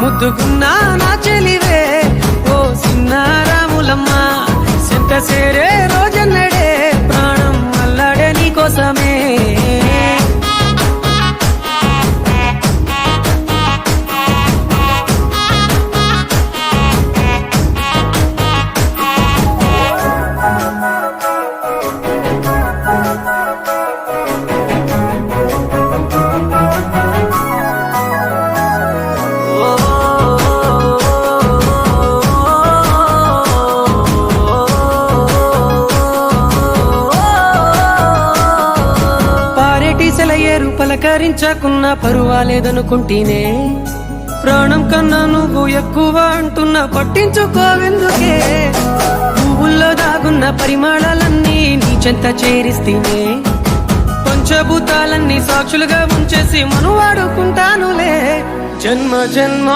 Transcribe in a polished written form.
ముద్దుకున్నా నా చెలివే ఓ సిన్నారాములమ్మ సెంత సేరే రోజన్నడే ప్రాణం అల్లాడే నీకోసమే సెలయేరు పలకరించకున్నా పరువాలేదనుకుంటేనే ప్రాణం కన్నా నువ్వు ఎక్కువ అంటున్నా పట్టించుకోవెందుకే పువ్వుల్లో దాగున్న పరిమాణాలన్నీ నీ చెంత చేరిస్తేనే పంచభూతాలన్నీ సాక్షులుగా ఉంచేసి మనువాడుకుంటానులే జన్మ జన్మ